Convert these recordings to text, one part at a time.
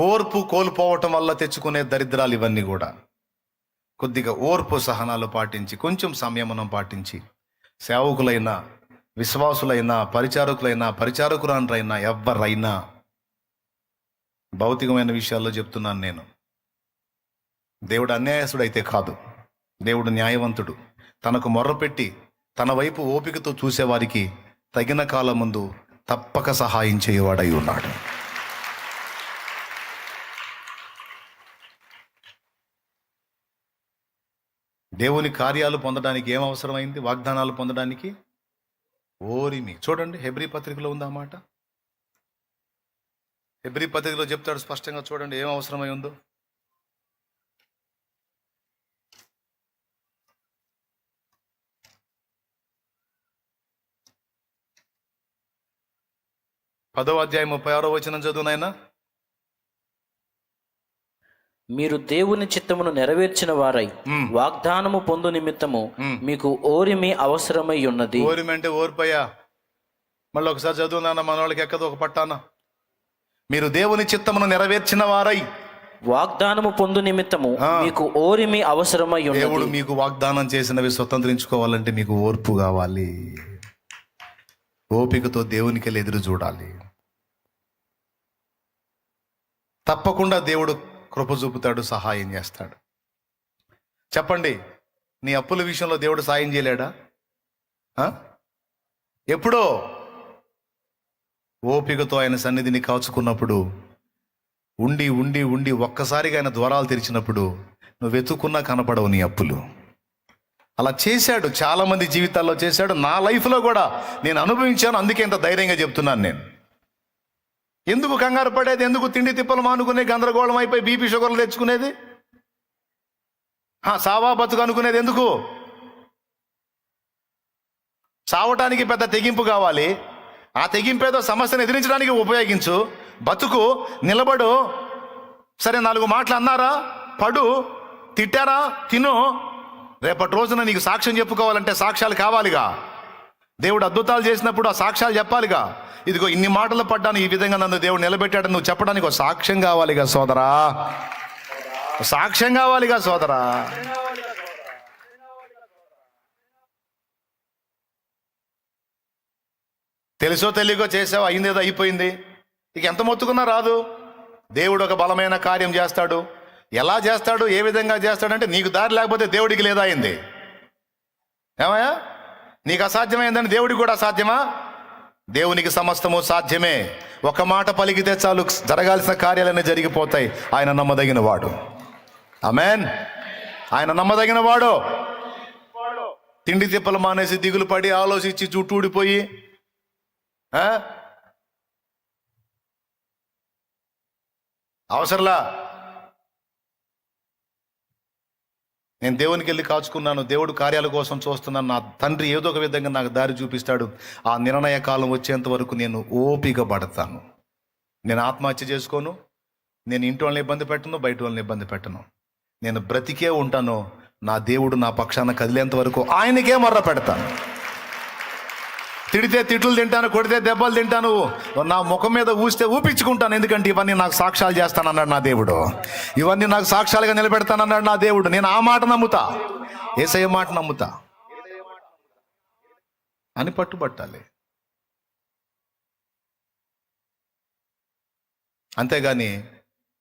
ఓర్పు కోల్పోవటం వల్ల తెచ్చుకునే దరిద్రాలు ఇవన్నీ కూడా. కొద్దిగా ఓర్పు సహనాలు పాటించి, కొంచెం సంయమనం పాటించి, సేవకులైనా, విశ్వాసులైనా, పరిచారకురాండ్రైనా, ఎవరైనా, భౌతికమైన విషయాల్లో చెప్తున్నాను నేను, దేవుడు అన్యాయస్తుడైతే కాదు, దేవుడు న్యాయవంతుడు. తనకు మొర్రపెట్టి తన వైపు ఓపికతో చూసేవారికి తగిన కాలం ముందు తప్పక సహాయం చేయవాడై ఉన్నాడు. దేవుని కార్యాలు పొందడానికి ఏం అవసరమైంది? వాగ్దానాలు పొందడానికి ఓరిమి. చూడండి, హెబ్రీ పత్రికలో ఉంది ఆ మాట. హెబ్రీ పత్రికలో చెప్తాడు స్పష్టంగా. చూడండి ఏం అవసరమై ఉందో. పదవ అధ్యాయం 36వ వచనం చదువు నాయనా. మీరు దేవుని చిత్తమును నెరవేర్చిన వారై వాగ్దానము పొందు నిమిత్తము మీకు ఓరిమి అవసరమై ఉన్నది. ఓరిమి అంటే ఓర్పయ్యా. మళ్ళీ ఒకసారి చదువు నాన్న, మన వాళ్ళకి ఎక్కదు ఒక పట్టాన. మీరు దేవుని చిత్తమును నెరవేర్చిన వారై వాగ్దానము పొందు నిమిత్తము మీకు ఓరిమి అవసరమై ఉన్నది. దేవుడు మీకు వాగ్దానం చేసినవి స్వతంత్రించుకోవాలంటే మీకు ఓర్పు కావాలి. ఓపికతో దేవునికి వెళ్ళి ఎదురు చూడాలి. తప్పకుండా దేవుడు కృప చూపుతాడు, సహాయం చేస్తాడు. చెప్పండి, నీ అప్పుల విషయంలో దేవుడు సాయం చేయలేడా? ఎప్పుడో ఓపికతో ఆయన సన్నిధిని కాచుకున్నప్పుడు, ఉండి ఉండి ఉండి ఒక్కసారిగా ఆయన ద్వారాలు తెరిచినప్పుడు నువ్వు వెతుక్కున్నా కనపడవు నీ అప్పులు. అలా చేశాడు, చాలామంది జీవితాల్లో చేశాడు. నా లైఫ్లో కూడా నేను అనుభవించాను. అందుకే ఇంత ధైర్యంగా చెప్తున్నాను నేను. ఎందుకు కంగారు పడేది? ఎందుకు తిండి తిప్పలు మానుకునే గందరగోళం అయిపోయి బీపీ షుగర్లు తెచ్చుకునేది? సావా బతుకు అనుకునేది ఎందుకు? సావటానికి పెద్ద తెగింపు కావాలి. ఆ తెగింపు ఏదో సమస్యను ఎదిరించడానికి ఉపయోగించు. బతుకు, నిలబడు. సరే, 4 మాటలు అన్నారా, పడు, తిట్టారా, తిను. రేపటి రోజున నీకు సాక్ష్యం చెప్పుకోవాలంటే సాక్ష్యాలు కావాలిగా. దేవుడు అద్భుతాలు చేసినప్పుడు ఆ సాక్ష్యాలు చెప్పాలిగా. ఇదిగో ఇన్ని మాటలు పడ్డాను, ఈ విధంగా నన్ను దేవుడు నిలబెట్టాడని నువ్వు చెప్పడానికి ఒక సాక్ష్యం కావాలిగా సోదరా. సాక్ష్యం కావాలిగా సోదరా. తెలుసో తెలియకో చేసావు, అయిందేదో అయిపోయింది. ఇక ఎంత మొత్తుకున్నా రాదు. దేవుడు ఒక బలమైన కార్యం చేస్తాడు. ఎలా చేస్తాడు, ఏ విధంగా చేస్తాడంటే, నీకు దారి లేకపోతే దేవుడికి లేదా అయింది. ఏమయ్యా, నీకు అసాధ్యమైందని దేవుడికి కూడా అసాధ్యమా? దేవునికి సమస్తము సాధ్యమే. ఒక మాట పలికితే చాలు, జరగాల్సిన కార్యాలన్నీ జరిగిపోతాయి. ఆయన నమ్మదగిన వాడు. ఆమేన్. ఆయన నమ్మదగిన వాడు. తిండి తిప్పలు మానేసి దిగులు పడి ఆలోచించి చుట్టూ ఊడిపోయి అవసరంలా. నేను దేవునికి వెళ్ళి కాచుకున్నాను, దేవుడు కార్యాల కోసం చూస్తున్నాను, నా తండ్రి ఏదో ఒక విధంగా నాకు దారి చూపిస్తాడు. ఆ నిర్ణయ కాలం వచ్చేంత వరకు నేను ఓపిక పడతాను. నేను ఆత్మహత్య చేసుకోను, నేను ఇంటి వాళ్ళని ఇబ్బంది పెట్టను, బయట వాళ్ళని ఇబ్బంది పెట్టను. నేను బ్రతికే ఉంటాను. నా దేవుడు నా పక్షాన కదిలేంత వరకు ఆయనకే మొర్ర పెడతాను. తిడితే తిట్లు తింటాను, కొడితే దెబ్బలు తింటాను, నా ముఖం మీద ఊస్తే ఊపించుకుంటాను. ఎందుకంటే ఇవన్నీ నాకు సాక్ష్యాలు చేస్తానన్నాడు నా దేవుడు. ఇవన్నీ నాకు సాక్ష్యాలుగా నిలబెడతానన్నాడు నా దేవుడు. నేను ఆ మాట నమ్ముతా, యేసయ్య మాట నమ్ముతా అని పట్టుబట్టాలి. అంతేగాని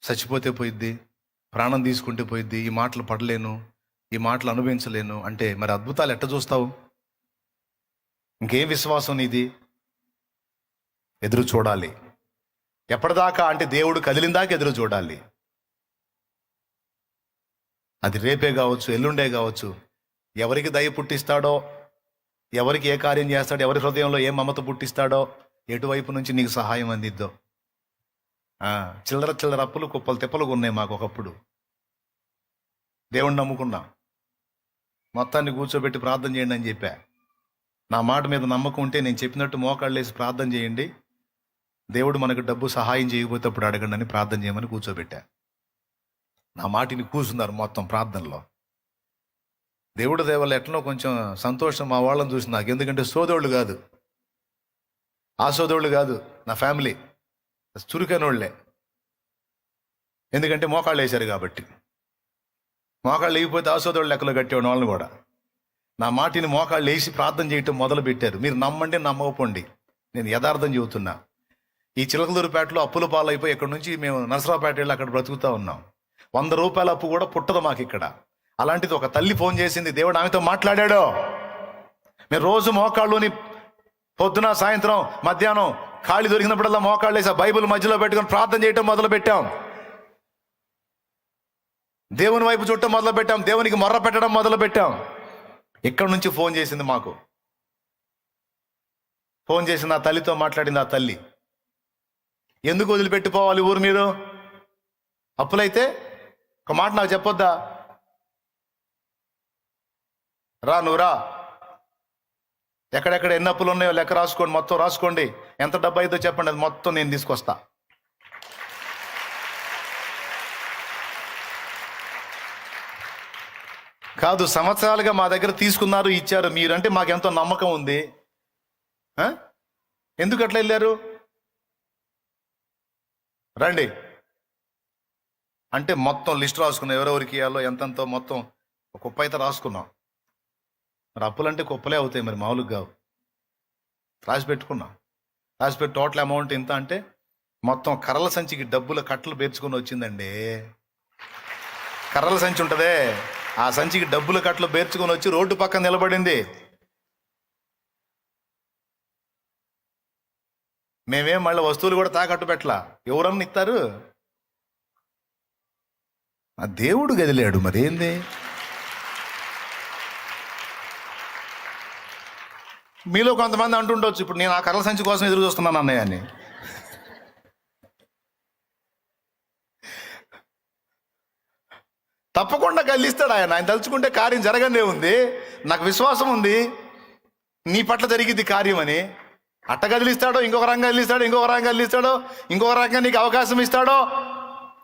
చచ్చిపోతే పోయిద్ది, ప్రాణం తీసుకుంటే పోయిద్ది, ఈ మాటలు పడలేను, ఈ మాటలు అనుభవించలేను అంటే మరి అద్భుతాలు ఎట్ట చూస్తావు? ఇంకేం విశ్వాసం నీది? ఎదురు చూడాలి. ఎప్పటిదాకా అంటే దేవుడు కదిలిందాకా ఎదురు చూడాలి. అది రేపే కావచ్చు, ఎల్లుండే కావచ్చు. ఎవరికి దయ పుట్టిస్తాడో, ఎవరికి ఏ కార్యం చేస్తాడో, ఎవరి హృదయంలో ఏ మమత పుట్టిస్తాడో, ఎటువైపు నుంచి నీకు సహాయం అందిద్దో. చిల్లర చిల్లర అప్పులు కుప్పలు తిప్పలు ఉన్నాయి మాకు ఒకప్పుడు. దేవుణ్ణి నమ్ముకున్నా, మొత్తాన్ని కూర్చోబెట్టి ప్రార్థన చేయండి అని చెప్పా. నా మాట మీద నమ్మకం ఉంటే నేను చెప్పినట్టు మోకాళ్ళేసి ప్రార్థన చేయండి, దేవుడు మనకు డబ్బు సహాయం చేయకపోతే అప్పుడు అడగండి అని ప్రార్థన చేయమని కూర్చోబెట్టా. నా మాటిని కూర్చున్నారు మొత్తం ప్రార్థనలో. దేవుడు దేవల్ల ఎట్లనో కొంచెం సంతోషం మా వాళ్ళని చూసి నాకు. ఎందుకంటే సోదరుళ్ళు కాదు, ఆ సోదరుళ్ళు కాదు, నా ఫ్యామిలీ చురుకైన వాళ్ళే. ఎందుకంటే మోకాళ్ళు వేశారు కాబట్టి. మోకాళ్ళు వేయకపోతే ఆసోదోళ్ళు లెక్కలో కట్టేవాడు వాళ్ళని కూడా. నా మాటిని మోకాళ్ళు వేసి ప్రార్థన చేయటం మొదలు పెట్టారు. మీరు నమ్మండి నమ్మకపోండి, నేను యథార్థం చెబుతున్నా. ఈ చిలకలూరుపేటలో అప్పుల పాలైపోయి ఇక్కడ నుంచి మేము నరసరావుపేట వెళ్ళి అక్కడ బ్రతుకుతా ఉన్నాం. 100 రూపాయల అప్పు కూడా పుట్టదు మాకు ఇక్కడ. అలాంటిది ఒక తల్లి ఫోన్ చేసింది, దేవుడు ఆమెతో మాట్లాడాడు. మేము రోజు మోకాళ్ళుని పొద్దున సాయంత్రం మధ్యాహ్నం ఖాళీ దొరికినప్పుడల్లా మోకాళ్ళు వేసి బైబిల్ మధ్యలో పెట్టుకొని ప్రార్థన చేయటం మొదలు పెట్టాం. దేవుని వైపు చూడటం మొదలు పెట్టాం. దేవునికి మొర్ర పెట్టడం మొదలు పెట్టాం. ఇక్కడ నుంచి ఫోన్ చేసింది మాకు. ఫోన్ చేసింది, ఆ తల్లితో మాట్లాడింది. ఆ తల్లి, ఎందుకు వదిలిపెట్టిపోవాలి ఊరు మీరు? అప్పులైతే ఒక మాట నాకు చెప్పొద్దా? నువ్వు రా, ఎక్కడెక్కడ ఎన్ని అప్పులు ఉన్నాయో లెక్క రాసుకోండి, మొత్తం రాసుకోండి. ఎంత డబ్బు అయితే చెప్పండి, అది మొత్తం నేను తీసుకొస్తా. కాదు, సంవత్సరాలుగా మా దగ్గర తీసుకున్నారు, ఇచ్చారు. మీరంటే మాకెంతో నమ్మకం ఉంది. ఎందుకు అట్లా వెళ్ళారు? రండి అంటే మొత్తం లిస్ట్ రాసుకున్నాం, ఎవరెవరికి ఇవ్వాలో ఎంతంతో మొత్తం ఒక కుప్ప అయితే రాసుకున్నాం. మరి అప్పులంటే కుప్పలే అవుతాయి, మరి మామూలుగా కావు. రాసి పెట్టుకున్నాం. రాసిపెట్టి టోటల్ అమౌంట్ ఇంత అంటే మొత్తం కర్రల సంచికి డబ్బుల కట్టలు పేర్చుకొని వచ్చిందండి. కర్రల సంచి ఉంటుందే, ఆ సంచికి డబ్బుల కట్టలు పేర్చుకొని వచ్చి రోడ్డు పక్కన నిలబడింది. మేమేం మళ్ళీ వస్తువులు కూడా తాకట్టు పెట్టలా. ఎవరన్నా ఇస్తారు? ఆ దేవుడు గదిలేడు, మరేంది? మీలో కొంతమంది అంటుండొచ్చు, ఇప్పుడు నేను ఆ కర్రల సంచి కోసం ఎదురు చూస్తున్నాను అన్నయ్య అని. తప్పకుండా కదిలిస్తాడు ఆయన. ఆయన తలుచుకుంటే కార్యం జరగనే ఉంది. నాకు విశ్వాసం ఉంది నీ పట్ల జరిగింది కార్యం అని. అట్ట కదిలిస్తాడో, ఇంకొక రంగం కదిలిస్తాడో, ఇంకొక రంగం కదిలిస్తాడో, ఇంకొక రంగం నీకు అవకాశం ఇస్తాడో.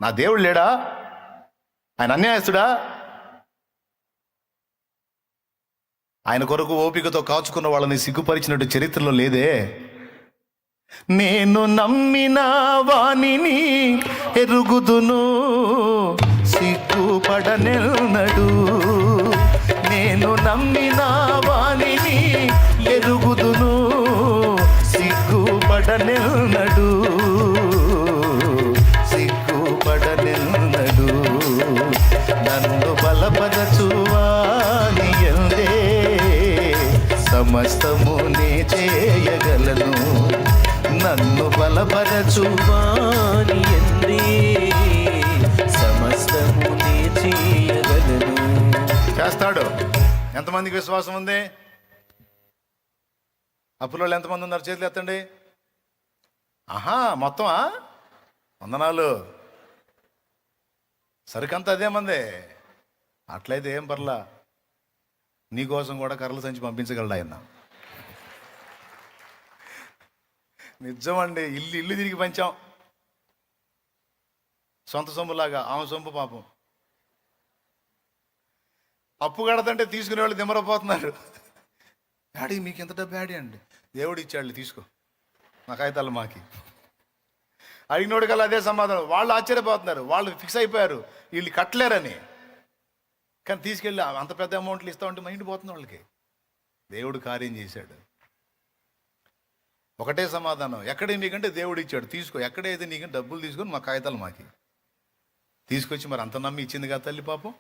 నా దేవుడు లేడా? ఆయన అన్యాయస్తుడా? ఆయన కొరకు ఓపికతో కాచుకున్న వాళ్ళని సిగ్గుపరిచినట్టు చరిత్రలో లేదే. నేను నమ్మిన వానిని ఎరుగుదును, సిగ్గుపడనెన్నడు. నేను నమ్మిన వానిని ఎరుగుదును, సిగ్గుపడనెన్నడు, సిగ్గుపడనెన్నడు. నన్ను బలపరచువాని యందే సమస్తము నే చేయగలను. నన్ను బలపరచువాని యందే సమస్తము నే చేయగలను. చేస్తాడు. ఎంతమందికి విశ్వాసం ఉంది? అప్పులో ఎంతమంది ఉన్నారు? చేతులు ఎత్తండి. మొత్తమా? వందనాలు. సరికంతా అదేమంది. అట్లయితే ఏం పర్లా, నీకోసం కూడా కర్రల సంచి పంపించగలడు ఆయన. నిజమండి. ఇల్లు ఇల్లు తిరిగి పంచాం, సొంత సొమ్ములాగా. ఆమె సొమ్ము పాపం. అప్పు కడతంటే తీసుకునే వాళ్ళు దిమ్మరపోతున్నారు. డాడీ మీకు ఎంత డబ్బు డాడీ అండి? దేవుడు ఇచ్చాడు, తీసుకో, నా కాగితాలు మాకి. అడిగినోడు కల్లా అదే సమాధానం. వాళ్ళు ఆశ్చర్యపోతున్నారు, వాళ్ళు ఫిక్స్ అయిపోయారు వీళ్ళు కట్టలేరని. కానీ తీసుకెళ్ళి అంత పెద్ద అమౌంట్లు ఇస్తామంటే మైండ్ పోతుంది వాళ్ళకి. దేవుడు కార్యం చేశాడు. ఒకటే సమాధానం, ఎక్కడే మీకంటే దేవుడు ఇచ్చాడు, తీసుకో. ఎక్కడైతే నీకు డబ్బులు తీసుకొని మా కాగితాలు మాకి తీసుకొచ్చి, మరి అంత నమ్మి ఇచ్చింది కదా తల్లి పాపం.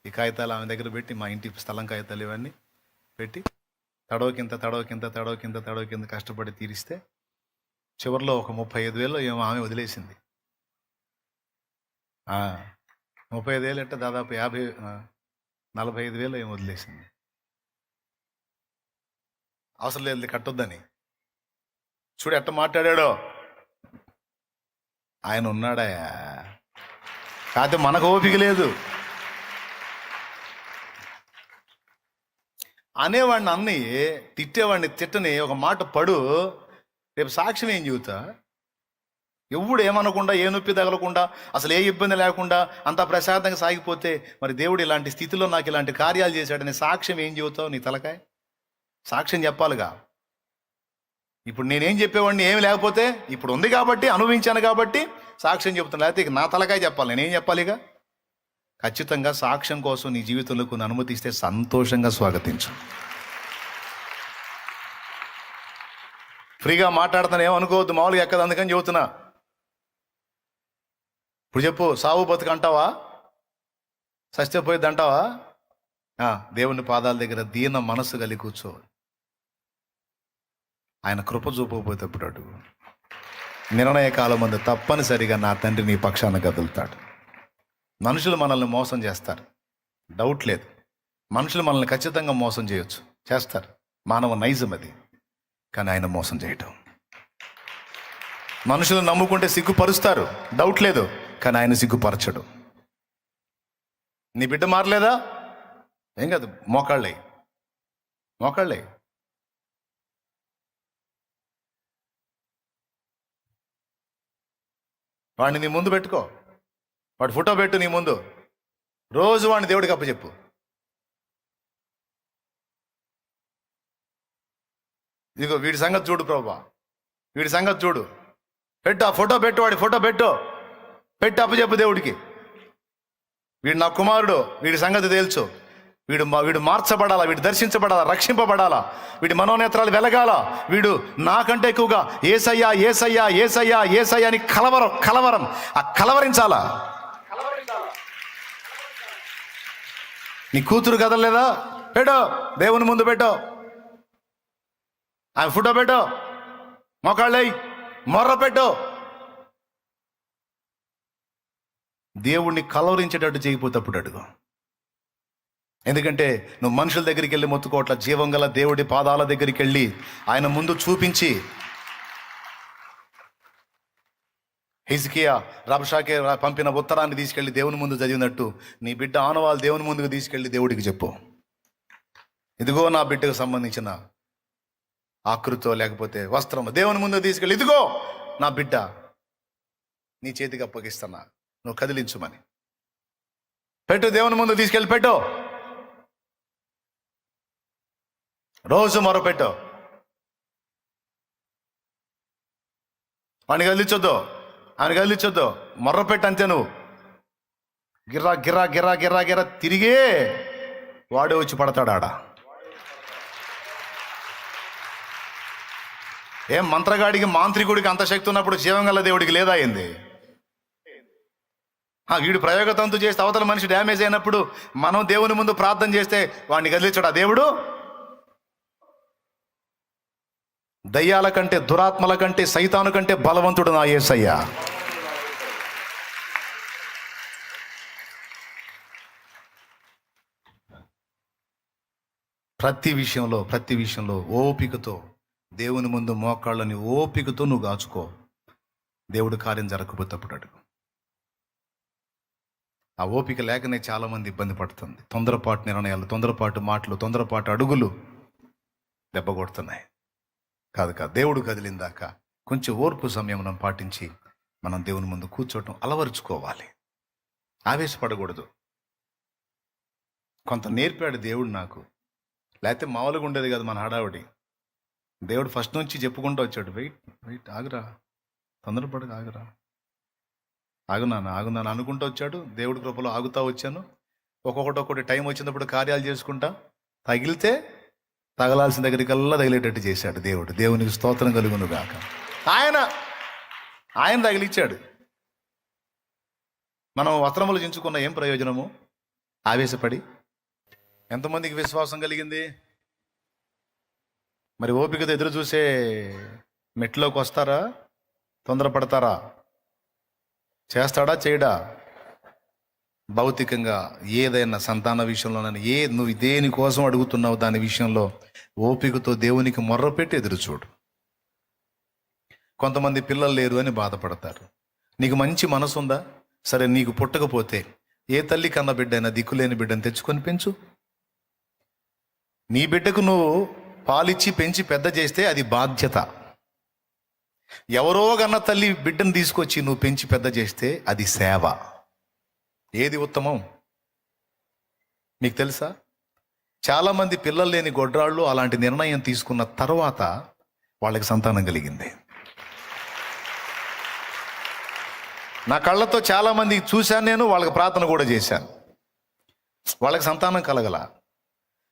ఈ కాగితాలు ఆమె దగ్గర పెట్టి, మా ఇంటి స్థలం కాగితాలు ఇవన్నీ పెట్టి తడవకింత తడవకింత తడవకింత తడవకింత కష్టపడి తీరిస్తే చివరిలో ఒక 35,000 ఏమో ఆమె వదిలేసింది. 35,000 అంటే దాదాపు 45,000 ఏమో వదిలేసింది. అవసరం లేదు కట్టొద్దని. చూడు ఎట్ట మాట్లాడాడో. ఆయన ఉన్నాడాయా? కాకపోతే మనకు ఓపిక లేదు. అనేవాడిని అన్ని, తిట్టేవాడిని తిట్టని, ఒక మాట పడు, రేపు సాక్ష్యం ఏం చెబుతా? ఎవడు ఏమనకుండా, ఏ నొప్పి తగలకుండా, అసలు ఏ ఇబ్బంది లేకుండా అంతా ప్రశాంతంగా సాగిపోతే, మరి దేవుడు ఇలాంటి స్థితిలో నాకు ఇలాంటి కార్యాలు చేశాడని సాక్ష్యం ఏం చెబుతావు? నీ తలకాయ సాక్ష్యం చెప్పాలిగా. ఇప్పుడు నేనేం చెప్పేవాడిని ఏమి లేకపోతే, ఇప్పుడు ఉంది కాబట్టి, అనుభవించాను కాబట్టి సాక్ష్యం చెబుతున్నా, లేకపోతే ఇక నా తలకాయ చెప్పాలి, నేనేం చెప్పాలి? ఇక ఖచ్చితంగా సాక్ష్యం కోసం నీ జీవితంలో కొన్ని అనుమతిస్తే సంతోషంగా స్వాగతించు. ఫ్రీగా మాట్లాడుతాను ఏమనుకోవద్దు, మామూలుగా ఎక్కదు, అందుకని చెబుతున్నా. ఇప్పుడు చెప్పు, సావు బతుకు అంటావా? సస్యపోయిద్ది అంటావా? దేవుని పాదాల దగ్గర దీన మనస్సు కలిగి కూర్చో. ఆయన కృప చూపకపోతే ఇప్పుడు అడుగు. నిర్ణయ కాలం ముందు తప్పనిసరిగా నా తండ్రి నీ పక్షాన కదులుతాడు. మనుషులు మనల్ని మోసం చేస్తారు, డౌట్ లేదు. మనుషులు మనల్ని ఖచ్చితంగా మోసం చేయొచ్చు, చేస్తారు, మానవ నైజం అది. కానీ ఆయన మోసం చేయటం. మనుషులు నమ్ముకుంటే సిగ్గుపరుస్తారు, డౌట్ లేదు. కానీ ఆయన సిగ్గుపరచడు. నీ బిడ్డ మారలేదా? ఏం కాదు, మోకాళ్ళే. వాడిని నీ ముందు పెట్టుకో, వాడి ఫోటో పెట్టు నీ ముందు. రోజు వాడిని దేవుడికి అప్పచెప్పు. ఇదిగో వీడి సంగతి చూడు ప్రభువా, వీడి సంగతి చూడు. పెట్టు, ఆ ఫోటో పెట్టు, వాడి ఫోటో పెట్టు అప్పచెప్పు దేవుడికి. వీడు నా కుమారుడు, వీడి సంగతి తేల్చు. వీడు మార్చబడాలా, వీడు దర్శించబడాలా, రక్షింపబడాలా, వీడి మనోనేత్రాలు వెలగాల. వీడు నాకంటే ఎక్కువగా యేసయ్యా యేసయ్యా యేసయ్యా యేసయ్యా అని కలవరం కలవరించాలా. నీ కూతురు కదలలేదా? పెట్టు, దేవుని ముందు పెట్టు, ఆయన ఫోటో పెట్టు, మోకాళ్ళేయ్, మొర్ర పెట్టు. దేవుణ్ణి కలవరించేటట్టు చేయకపోతేప్పుడు అడుగు. ఎందుకంటే నువ్వు మనుషుల దగ్గరికి వెళ్ళి మొత్తుకోవట్ల, జీవం గల దేవుడి పాదాల దగ్గరికి వెళ్ళి ఆయన ముందు చూపించి, హిజ్కియా రబ్షాకే పంపిన ఉత్తరాన్ని తీసుకెళ్లి దేవుని ముందు చదివినట్టు నీ బిడ్డ ఆనవాళ్ళు దేవుని ముందుకు తీసుకెళ్లి దేవుడికి చెప్పు, ఇదిగో నా బిడ్డకు సంబంధించిన ఆకృతో లేకపోతే వస్త్రము దేవుని ముందు తీసుకెళ్ళి, ఇదిగో నా బిడ్డ నీ చేతికి అప్పగిస్తున్నా, నువ్వు కదిలించుమని పెట్టు. దేవుని ముందు తీసుకెళ్ళి పెట్టు, రోజు మొరపెట్టు. వాడిని కదిలించొద్దు, ఆయన కదిలించొద్దు, మొర్రపెట్టు అంతే. నువ్వు గిర్రా గిర్రా గిర్రా గిర్రా గిర్రా తిరిగే వాడే వచ్చి పడతాడు ఆడ. ఏం మంత్రగాడికి మాంత్రికుడికి అంత శక్తి ఉన్నప్పుడు జీవంగల దేవుడికి లేదా ఏంది? వీడు ప్రయోగతంతు చేస్తే అవతల మనిషి డ్యామేజ్ అయినప్పుడు మనం దేవుని ముందు ప్రార్థన చేస్తే వాడిని కదిలించడా దేవుడు? దయ్యాల కంటే, దురాత్మల కంటే, సైతాను కంటే బలవంతుడు నా యేసయ్య. ప్రతి విషయంలో ఓపికతో దేవుని ముందు మోకాళ్ళని ఓపికతో నువ్వు కాచుకో. దేవుడు కార్యం జరగకపోతేప్పుడు అడుగు. ఆ ఓపిక లేకనే చాలా మంది ఇబ్బంది పడుతుంది. తొందరపాటు నిర్ణయాలు, తొందరపాటు మాటలు, తొందరపాటు అడుగులు దెబ్బ కొడుతున్నాయి. కాదు, దేవుడు కదిలిందాక కొంచెం ఓర్పు సమయం మనం పాటించి మనం దేవుని ముందు కూర్చోవటం అలవరుచుకోవాలి. ఆవేశపడకూడదు. కొంత నేర్పాడు దేవుడు నాకు, లేకపోతే మామూలుగా ఉండేది కాదు మన హడావుడి. దేవుడు ఫస్ట్ నుంచి చెప్పుకుంటూ వచ్చాడు, వెయిట్ ఆగురా, తొందరపడగా ఆగురా, ఆగున్నాను అనుకుంటూ వచ్చాడు. దేవుడి కృపలో ఆగుతా వచ్చాను. ఒక్కొక్కటి టైం వచ్చినప్పుడు కార్యాలు చేసుకుంటా, తగిలితే తగలాల్సిన దగ్గరికల్లా తగిలేటట్టు చేశాడు దేవుడు. దేవునికి స్తోత్రం కలుగును గాక. ఆయన తగిలిచ్చాడు. మనం వస్త్రములు చించుకున్న ఏం ప్రయోజనము? ఆవేశపడి. ఎంతమందికి విశ్వాసం కలిగింది? మరి ఓపికతో ఎదురు చూసే మెట్లోకి వస్తారా? తొందరపడతారా? చేస్తాడా చేయడా? భౌతికంగా ఏదైనా సంతాన విషయంలోనైనా నువ్వు దేనికోసం అడుగుతున్నావు దాని విషయంలో ఓపికతో దేవునికి మొర్రపెట్టి ఎదురు చూడు. కొంతమంది పిల్లలు లేరు అని బాధపడతారు. నీకు మంచి మనసు ఉందా? సరే, నీకు పుట్టకపోతే ఏ తల్లి కన్న బిడ్డైనా దిక్కులేని బిడ్డను తెచ్చుకొని పెంచు. నీ బిడ్డకు నువ్వు పాలిచ్చి పెంచి పెద్ద చేస్తే అది బాధ్యత. ఎవరో కన్న తల్లి బిడ్డను తీసుకొచ్చి నువ్వు పెంచి పెద్ద చేస్తే అది సేవ. ఏది ఉత్తమం? మీకు తెలుసా? చాలామంది పిల్లలు లేని గొడ్రాళ్ళు అలాంటి నిర్ణయం తీసుకున్న తర్వాత వాళ్ళకి సంతానం కలిగింది. నా కళ్ళతో చాలామంది చూశాను, నేను వాళ్ళకి ప్రార్థన కూడా చేశాను. వాళ్ళకి సంతానం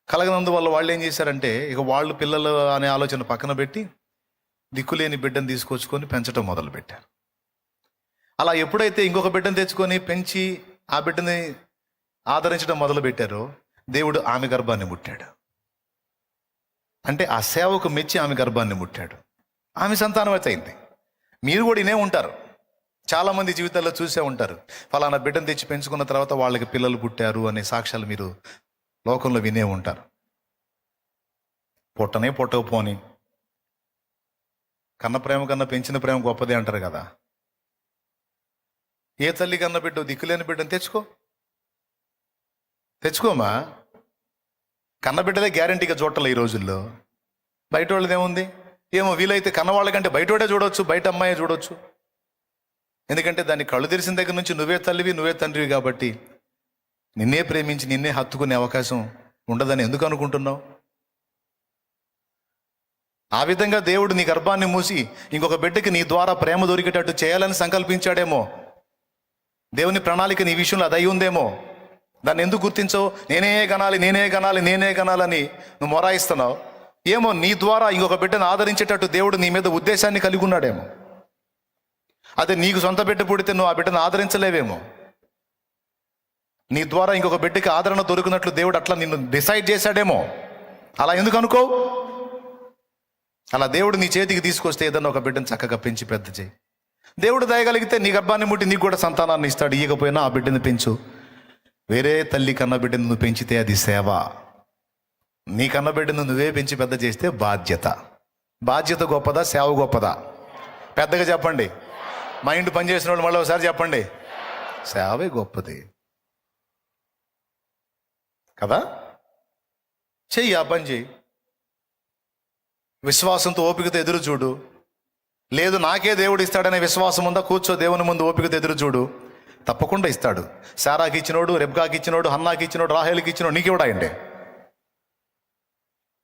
కలగనందువల్ల వాళ్ళు ఏం చేశారంటే, ఇక వాళ్ళు పిల్లలు అనే ఆలోచన పక్కన పెట్టి దిక్కులేని బిడ్డను తీసుకొచ్చుకొని పెంచడం మొదలుపెట్టారు. అలా ఎప్పుడైతే ఇంకొక బిడ్డను తెచ్చుకొని పెంచి ఆ బిడ్డని ఆదరించడం మొదలుపెట్టారో, దేవుడు ఆమె గర్భాన్ని ముట్టాడు. అంటే ఆ సేవకు మెచ్చి ఆమె గర్భాన్ని ముట్టాడు. ఆమె సంతానవతి అయింది. మీరు కూడా ఇనే ఉంటారు, చాలామంది జీవితాల్లో చూసే ఉంటారు. ఫలానా బిడ్డను తెచ్చి పెంచుకున్న తర్వాత వాళ్ళకి పిల్లలు పుట్టారు అనే సాక్ష్యాలు మీరు లోకంలో వినే ఉంటారు. పుట్టకపోని కన్న ప్రేమ కన్నా పెంచిన ప్రేమ గొప్పదే అంటారు కదా. ఏ తల్లి కన్న బిడ్డ దిక్కులేని బిడ్డను తెచ్చుకోమా. కన్న బిడ్డలే గ్యారంటీగా చూడాలి ఈ రోజుల్లో. బయట వాళ్ళది ఏముంది? ఏమో వీలైతే కన్నవాళ్ళకంటే బయటోడే చూడవచ్చు, బయట అమ్మాయే చూడవచ్చు. ఎందుకంటే దాన్ని కళ్ళు తెరిసిన దగ్గర నుంచి నువ్వే తల్లివి, నువ్వే తండ్రివి కాబట్టి నిన్నే ప్రేమించి నిన్నే హత్తుకునే అవకాశం ఉండదని ఎందుకు అనుకుంటున్నావు? ఆ విధంగా దేవుడు నీ గర్భాన్ని మూసి ఇంకొక బిడ్డకి నీ ద్వారా ప్రేమ దొరికేటట్టు చేయాలని సంకల్పించాడేమో. దేవుని ప్రణాళిక నీ విషయంలో అది అయి ఉందేమో. దాన్ని ఎందుకు గుర్తించవు? నేనే గనాలని నువ్వు మొరాయిస్తున్నావు. ఏమో నీ ద్వారా ఇంకొక బిడ్డను ఆదరించేటట్టు దేవుడు నీ మీద ఉద్దేశాన్ని కలిగి ఉన్నాడేమో. అదే నీకు సొంత బిడ్డ పుడితే నువ్వు ఆ బిడ్డను ఆదరించలేవేమో. నీ ద్వారా ఇంకొక బిడ్డకి ఆదరణ దొరికినట్లు దేవుడు అట్లా నిన్ను డిసైడ్ చేశాడేమో. అలా ఎందుకు అనుకో? అలా దేవుడు నీ చేతికి తీసుకొస్తే ఏదన్నా ఒక బిడ్డను చక్కగా పెంచి పెద్ద చేయి. దేవుడు దయగలిగితే నీ గర్భాన్ని ముట్టి నీకు కూడా సంతానాన్ని ఇస్తాడు. ఇయ్యకపోయినా ఆ బిడ్డను పెంచు. వేరే తల్లి కన్న బిడ్డను నువ్వు పెంచితే అది సేవ. నీ కన్న బిడ్డను నువ్వే పెంచి పెద్ద చేస్తే బాధ్యత గొప్పదా, సేవ గొప్పదా? పెద్దగా చెప్పండి. మైండ్ పనిచేసిన వాళ్ళు మళ్ళీ ఒకసారి చెప్పండి. సేవే గొప్పది కదా. చెయ్యి, ఆ పని చెయ్యి. విశ్వాసంతో ఓపికతో ఎదురు చూడు. లేదు నాకే దేవుడు ఇస్తాడనే విశ్వాసం ఉందా? కూర్చో, దేవుని ముందు ఓపికతో ఎదురు చూడు. తప్పకుండా ఇస్తాడు. శారాకి ఇచ్చినోడు, రెబ్కాకి ఇచ్చినోడు, హన్నాకి ఇచ్చినోడు, రాహేలుకి ఇచ్చినోడు నీకెవడాయండి?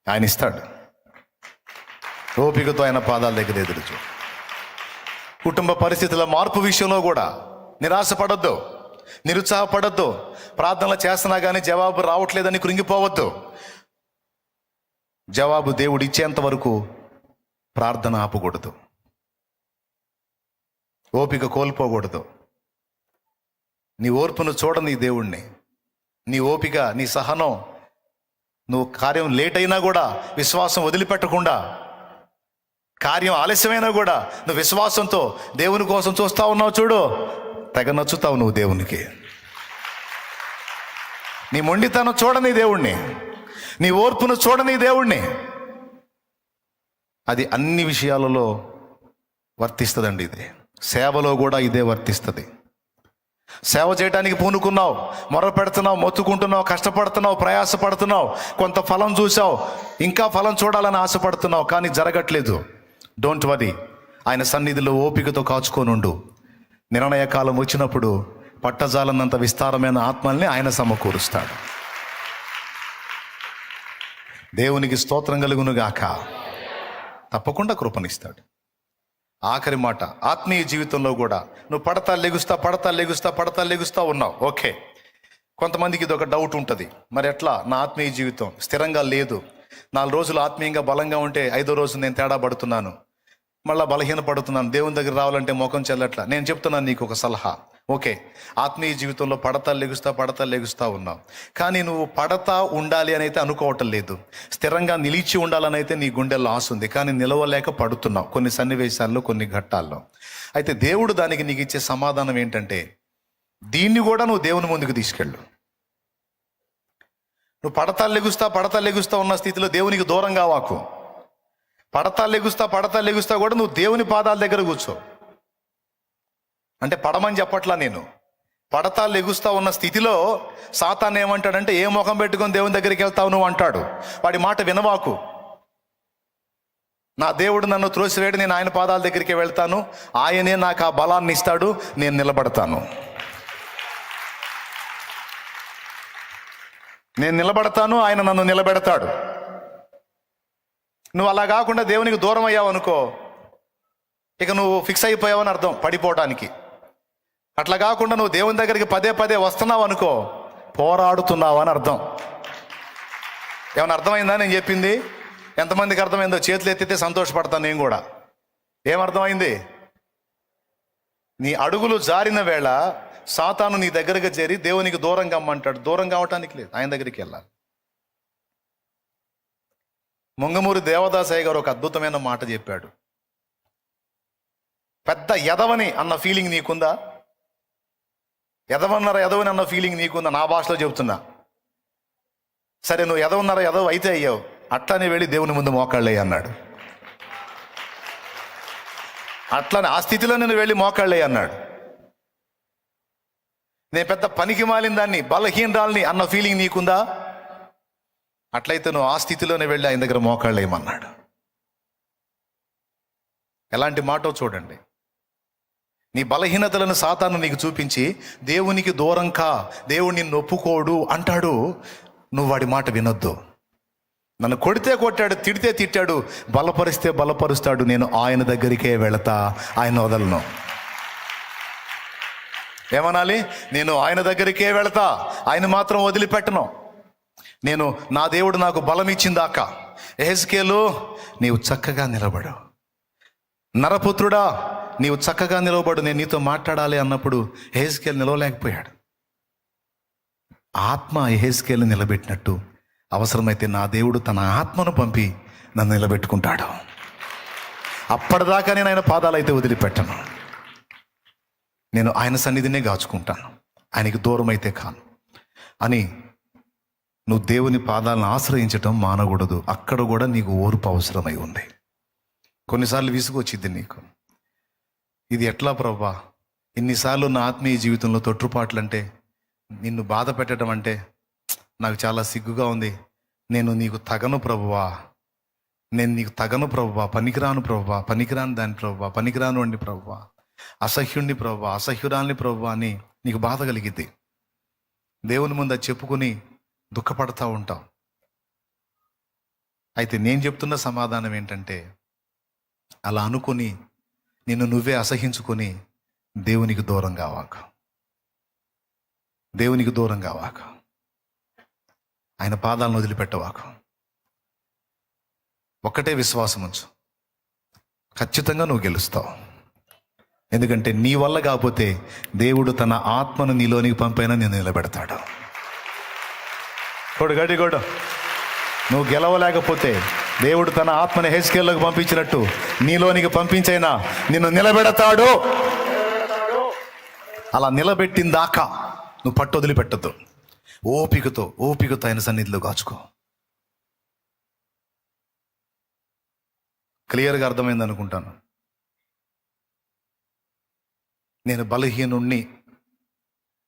ఆయన ఇస్తాడు. ఓపికతో ఆయన పాదాల దగ్గర ఎదురు చూడు. కుటుంబ పరిస్థితుల మార్పు విషయంలో కూడా నిరాశపడొద్దు, నిరుత్సాహపడొద్దు. ప్రార్థనలు చేస్తున్నా కానీ జవాబు రావట్లేదని కృంగిపోవద్దు. జవాబు దేవుడు ఇచ్చేంత వరకు ప్రార్థన ఆపకూడదు, ఓపిక కోల్పోకూడదు. నీ ఓర్పును చూడని దేవుణ్ణి, నీ ఓపిక, నీ సహనం, నువ్వు కార్యం లేట్ అయినా కూడా విశ్వాసం వదిలిపెట్టకుండా, కార్యం ఆలస్యమైనా కూడా నువ్వు విశ్వాసంతో దేవుని కోసం చూస్తా ఉన్నావు చూడు, తెగ నచ్చుతావు నువ్వు దేవునికి. నీ మొండితనం చూడని దేవుణ్ణి, నీ ఓర్పును చూడని దేవుణ్ణి. అది అన్ని విషయాలలో వర్తిస్తుందండి. ఇది సేవలో కూడా ఇదే వర్తిస్తుంది. సేవ చేయడానికి పూనుకున్నావు, మొర పెడుతున్నావు, మొత్తుకుంటున్నావు, కష్టపడుతున్నావు, ప్రయాసపడుతున్నావు, కొంత ఫలం చూసావు, ఇంకా ఫలం చూడాలని ఆశపడుతున్నావు, కానీ జరగట్లేదు. Don't worry. ఆయన సన్నిధిలో ఓపికతో కాచుకోనుండు. నిర్ణయ కాలం వచ్చినప్పుడు పట్టజాలన్నంత విస్తారమైన ఆత్మల్ని ఆయన సమకూరుస్తాడు. దేవునికి స్తోత్రం కలుగునుగాక. తప్పకుండా కృపనిస్తాడు. ఆఖరి మాట, ఆత్మీయ జీవితంలో కూడా నువ్వు పడతా లెగుస్తా ఉన్నావు. ఓకే, కొంతమందికి ఇది ఒక డౌట్ ఉంటుంది. మరి ఎట్లా నా ఆత్మీయ జీవితం స్థిరంగా లేదు? 4 రోజులు ఆత్మీయంగా బలంగా ఉంటే 5వ రోజు నేను తేడా పడుతున్నాను, మళ్ళీ బలహీన పడుతున్నాను, దేవుని దగ్గర రావాలంటే ముఖం చెల్లట్లా. నేను చెప్తున్నాను నీకు ఒక సలహా. ఓకే, ఆత్మీయ జీవితంలో పడతా లెగుస్తా ఉన్నావు, కానీ నువ్వు పడతా ఉండాలి అని అయితే అనుకోవటం లేదు. స్థిరంగా నిలిచి ఉండాలని అయితే నీ గుండెల్లో ఆశ ఉంది, కానీ నిలవలేక పడుతున్నావు కొన్ని సన్నివేశాల్లో, కొన్ని ఘట్టాల్లో. అయితే దేవుడు దానికి నీకు ఇచ్చే సమాధానం ఏంటంటే, దీన్ని కూడా నువ్వు దేవుని ముందుకు తీసుకెళ్ళు. నువ్వు పడతా లెగుస్తా ఉన్న స్థితిలో దేవునికి దూరం కావాకు. పడతా లెగుస్తా కూడా నువ్వు దేవుని పాదాల దగ్గర కూర్చో. అంటే పడమని చెప్పట్లా నేను. పడతా లెగుస్తా ఉన్న స్థితిలో సాతాను ఏమంటాడంటే, ఏ ముఖం పెట్టుకొని దేవుని దగ్గరికి వెళ్తావు నువ్వు అంటాడు. వాడి మాట వినవాకు. నా దేవుడు నన్ను త్రోసివేయడు, నేను ఆయన పాదాల దగ్గరికి వెళ్తాను, ఆయనే నాకు ఆ బలాన్ని ఇస్తాడు, నేను నిలబడతాను. ఆయన నన్ను నిలబెడతాడు. నువ్వు అలా కాకుండా దేవునికి దూరం అయ్యావు అనుకో, ఇక నువ్వు ఫిక్స్ అయిపోయావని అర్థం పడిపోవడానికి. అట్లా కాకుండా నువ్వు దేవుని దగ్గరికి పదే పదే వస్తున్నావు అనుకో, పోరాడుతున్నావు అని అర్థం. ఏమైనా అర్థమైందా నేను చెప్పింది? ఎంతమందికి అర్థమైందో చేతులు ఎత్తితే సంతోషపడతాను నేను కూడా. ఏమర్థమైంది? నీ అడుగులు జారిన వేళ సాతాను నీ దగ్గరకు చేరి దేవునికి దూరంగా అమ్మంటాడు. దూరం కావటానికి లేదు, ఆయన దగ్గరికి వెళ్ళాలి. ముంగమూరి దేవదాసయ్య గారు ఒక అద్భుతమైన మాట చెప్పాడు. పెద్ద ఎదవని అన్న ఫీలింగ్ నీకుందా? ఎదవని అన్న ఫీలింగ్ నీకుందా? నా భాషలో చెబుతున్నా. సరే, నువ్వు ఎదవ అయితే అయ్యావు, అట్లానే వెళ్ళి దేవుని ముందు మోకాళ్ళే అన్నాడు. అట్లానే ఆ స్థితిలో నేను వెళ్ళి మోకాళ్ళే అన్నాడు. నేను పెద్ద పనికి మాలిన దాన్ని, బలహీనరాల్ని అన్న ఫీలింగ్ నీకుందా? అట్లయితే నువ్వు ఆ స్థితిలోనే వెళ్ళి ఆయన దగ్గర మోకాళ్ళేయమన్నాడు. ఎలాంటి మాటో చూడండి. నీ బలహీనతలను సాతాను నీకు చూపించి దేవునికి దూరం కా, దేవుడు నిన్ను ఒప్పుకోడు అంటాడు. నువ్వు వాడి మాట వినొద్దు. నన్ను కొడితే కొట్టాడు, తిడితే తిట్టాడు, బలపరిస్తే బలపరుస్తాడు. నేను ఆయన దగ్గరికే వెళతా, ఆయన వదలను. ఏమనాలి? నేను ఆయన దగ్గరికే వెళతా, ఆయన మాత్రం వదిలిపెట్టను. నేను, నా దేవుడు నాకు బలం ఇచ్చిందాకా, యెహెజ్కేలు నీవు చక్కగా నిలబడు, నరపుత్రుడా నీవు చక్కగా నిలబడు, నేను నీతో మాట్లాడాలి అన్నప్పుడు యెహెజ్కేలు నిలవలేకపోయాడు. ఆత్మ యెహెజ్కేలు నిలబెట్టినట్టు అవసరమైతే నా దేవుడు తన ఆత్మను పంపి నన్ను నిలబెట్టుకుంటాడు. అప్పటిదాకా నేను ఆయన పాదాలు అయితే వదిలిపెట్టను. నేను ఆయన సన్నిధినే గాచుకుంటాను, ఆయనకి దూరం అయితే కాను అని. నువ్వు దేవుని పాదాలను ఆశ్రయించటం మానకూడదు. అక్కడ కూడా నీకు ఓర్పు అవసరమై ఉంది. కొన్నిసార్లు విసుగొచ్చింది నీకు. ఇది ఎట్లా ప్రభువా? ఇన్నిసార్లు నా ఆత్మీయ జీవితంలో తొట్టుపాట్లు అంటే, నిన్ను బాధ పెట్టడం అంటే నాకు చాలా సిగ్గుగా ఉంది. నేను నీకు తగను ప్రభువా, నేను నీకు తగను ప్రభువా, పనికిరాను ప్రభువా, పనికిరాను దాని ప్రభువా, పనికిరాను అండి ప్రభువా, అసహ్యుణ్ణి ప్రభువా, అసహ్యురాల్ని ప్రభువా అని నీకు బాధ కలిగిద్ది. దేవుని ముందు అది చెప్పుకొని దుఃఖపడతా ఉంటావు. అయితే నేను చెప్తున్న సమాధానం ఏంటంటే, అలా అనుకొని నిన్ను నువ్వే అసహించుకొని దేవునికి దూరం కావాక, దేవునికి దూరం కావాక, ఆయన పాదాలను వదిలిపెట్టవాక. ఒక్కటే విశ్వాసం ఉంచు, ఖచ్చితంగా నువ్వు గెలుస్తావు. ఎందుకంటే నీ వల్ల కాకపోతే దేవుడు తన ఆత్మను నీలోనికి పంపైనా నేను నిలబెడతాడు. గడి గోడు, నువ్వు గెలవలేకపోతే దేవుడు తన ఆత్మని యెహెజ్కేలుకి పంపించినట్టు నీలోనికి పంపించైనా నిన్ను నిలబెడతాడు. అలా నిలబెట్టిందాకా నువ్వు పట్టు వదిలిపెట్టద్దు. ఓపికతో ఆయన సన్నిధిలో కాచుకో. క్లియర్గా అర్థమైంది అనుకుంటాను. నేను బలహీనుణ్ణి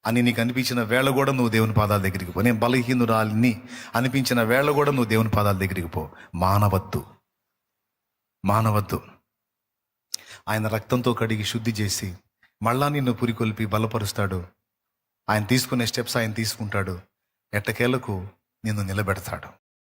అని నీకు అనిపించిన వేళ కూడా నువ్వు దేవుని పాదాల దగ్గరికి పో. నేను బలహీనురాలిని అనిపించిన వేళ కూడా నువ్వు దేవుని పాదాల దగ్గరికి పో. మానవద్దు. ఆయన రక్తంతో కడిగి శుద్ధి చేసి మళ్ళా నిన్ను పురికొల్పి బలపరుస్తాడు. ఆయన తీసుకునే స్టెప్స్ ఆయన తీసుకుంటాడు. ఎట్టకేలకు నిన్ను నిలబెడతాడు.